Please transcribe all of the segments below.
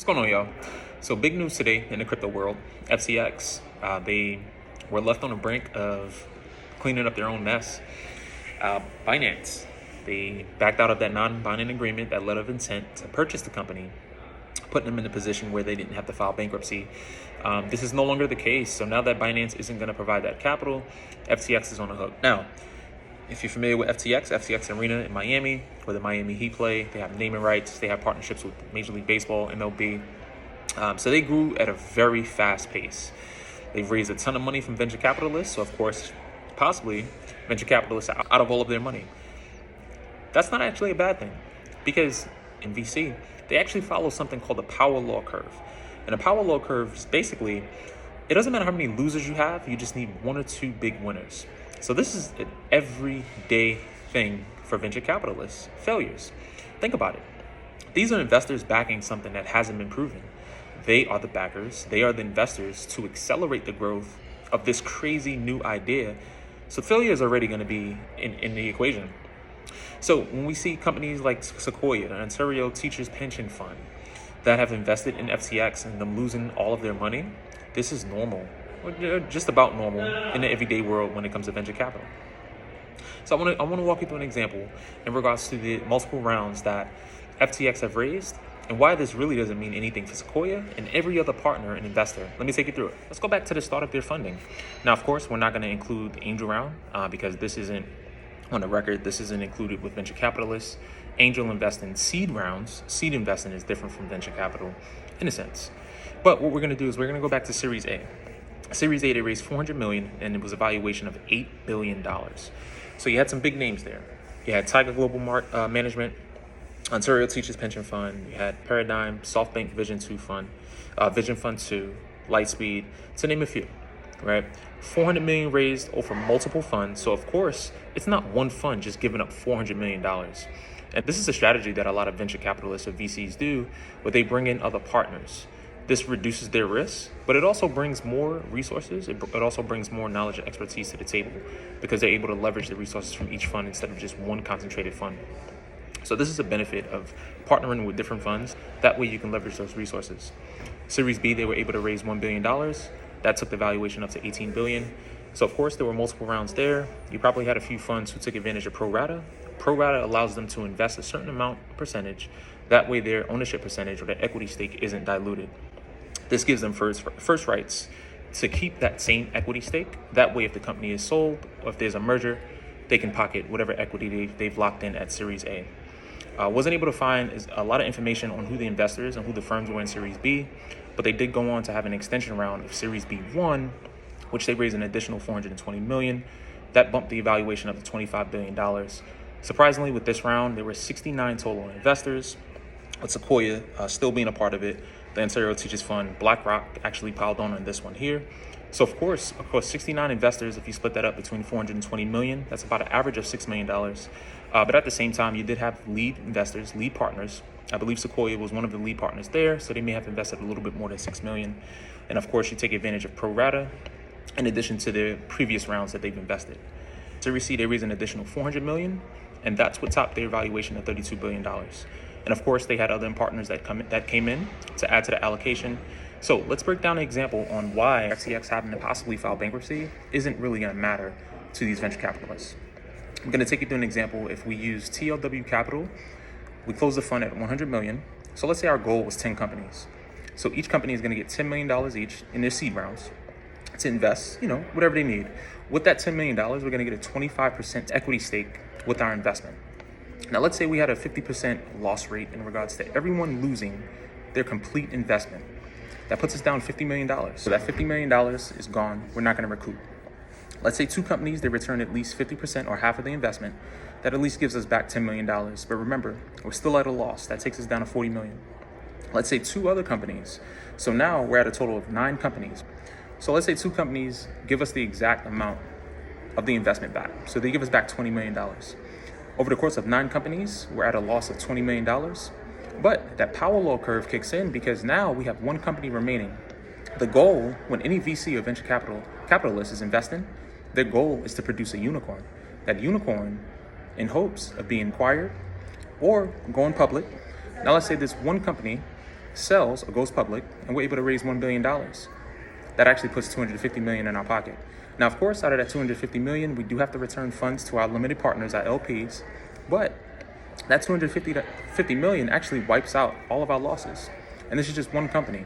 What's going on, y'all? So big news today in the crypto world. FTX, they were left on the brink of cleaning up their own mess. Binance, they backed out of that non-binding agreement, that letter of intent to purchase the company, putting them in a position where they didn't have to file bankruptcy. This is no longer the case. So now that Binance isn't going to provide that capital, FTX is on the hook. Now, if you're familiar with FTX Arena in Miami, where the Miami Heat play, they have naming rights, they have partnerships with Major League Baseball, MLB. So they grew at a very fast pace. They've raised a ton of money from venture capitalists. So of course, possibly venture capitalists are out of all of their money. That's not actually a bad thing, because in VC, they actually follow something called the power law curve. And the power law curve is basically, it doesn't matter how many losers you have, you just need one or two big winners. So this is an everyday thing for venture capitalists, failures. Think about it. These are investors backing something that hasn't been proven. They are the backers. They are the investors to accelerate the growth of this crazy new idea. So failure is already going to be in the equation. So when we see companies like Sequoia, the Ontario Teachers Pension Fund, that have invested in FTX and them losing all of their money, this is normal. Just about normal in the everyday world when it comes to venture capital. So I want to walk you through an example in regards to the multiple rounds that FTX have raised and why this really doesn't mean anything for Sequoia and every other partner and investor. Let me take you through it. Let's go back to the start of their funding. Now, of course, we're not going to include the angel round because this isn't on the record. This isn't included with venture capitalists. Angel investing seed rounds. Seed investing is different from venture capital in a sense. But what we're going to do is we're going to go back to Series A. Series A, they raised $400 million, and it was a valuation of $8 billion. So you had some big names there. You had Tiger Global Management, Ontario Teachers Pension Fund, you had Paradigm, SoftBank Vision Fund 2, Lightspeed, to name a few, right? $400 million raised over multiple funds. So of course, it's not one fund just giving up $400 million. And this is a strategy that a lot of venture capitalists or VCs do, where they bring in other partners. This reduces their risk, but it also brings more resources. It also brings more knowledge and expertise to the table because they're able to leverage the resources from each fund instead of just one concentrated fund. So this is a benefit of partnering with different funds. That way you can leverage those resources. Series B, they were able to raise $1 billion. That took the valuation up to $18 billion. So of course, there were multiple rounds there. You probably had a few funds who took advantage of pro rata. Pro rata allows them to invest a certain amount percentage. That way their ownership percentage or their equity stake isn't diluted. This gives them first rights to keep that same equity stake. That way, if the company is sold or if there's a merger, they can pocket whatever equity they've locked in at Series A. Wasn't able to find a lot of information on who the investors and who the firms were in Series B, but they did go on to have an extension round of Series B1, which they raised an additional $420 million. That bumped the evaluation up to $25 billion. Surprisingly, with this round, there were 69 total investors, with Sequoia still being a part of it. The Ontario Teachers Fund, BlackRock actually piled on this one here. So of course, 69 investors, if you split that up between 420 million, that's about an average of $6 million. But at the same time, you did have lead investors, lead partners. I believe Sequoia was one of the lead partners there, so they may have invested a little bit more than 6 million. And of course, you take advantage of pro rata in addition to the previous rounds that they've invested. Series C, they raised an additional 400 million, and that's what topped their valuation of $32 billion. And of course, they had other partners that came in to add to the allocation. So let's break down an example on why FTX having to possibly file bankruptcy isn't really going to matter to these venture capitalists. I'm going to take you through an example. If we use TLW Capital, we close the fund at 100 million. So let's say our goal was 10 companies. So each company is going to get $10 million each in their seed rounds to invest, whatever they need. With that $10 million, we're going to get a 25% equity stake with our investment. Now, let's say we had a 50% loss rate in regards to everyone losing their complete investment. That puts us down $50 million. So that $50 million is gone. We're not going to recoup. Let's say two companies, they return at least 50% or half of the investment. That at least gives us back $10 million. But remember, we're still at a loss. That takes us down to $40 million. Let's say two other companies. So now we're at a total of 9 companies. So let's say 2 companies give us the exact amount of the investment back. So they give us back $20 million. Over the course of 9 companies, we're at a loss of $20 million. But that power law curve kicks in because now we have 1 company remaining. The goal, when any VC or venture capitalist is investing, their goal is to produce a unicorn. That unicorn, in hopes of being acquired or going public. Now let's say this one company sells or goes public, and we're able to raise $1 billion. That actually puts $250 million in our pocket. Now, of course, out of that $250 million, we do have to return funds to our limited partners, our LPs, but that $250 million actually wipes out all of our losses. And this is just one company.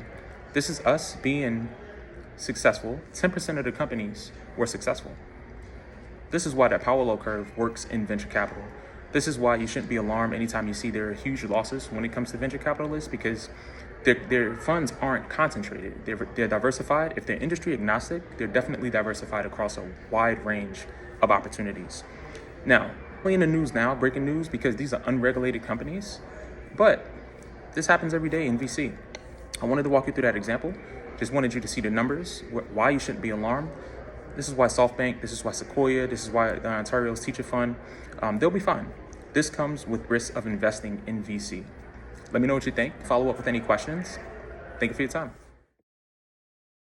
This is us being successful. 10% of the companies were successful. This is why that power law curve works in venture capital. This is why you shouldn't be alarmed anytime you see there are huge losses when it comes to venture capitalists, because their funds aren't concentrated. They're diversified. If they're industry agnostic, they're definitely diversified across a wide range of opportunities. Now, in the news now, breaking news, because these are unregulated companies, but this happens every day in VC. I wanted to walk you through that example. Just wanted you to see the numbers, why you shouldn't be alarmed. This is why SoftBank, this is why Sequoia, this is why the Ontario's Teacher Fund, they'll be fine. This comes with risk of investing in VC. Let me know what you think. Follow up with any questions. Thank you for your time.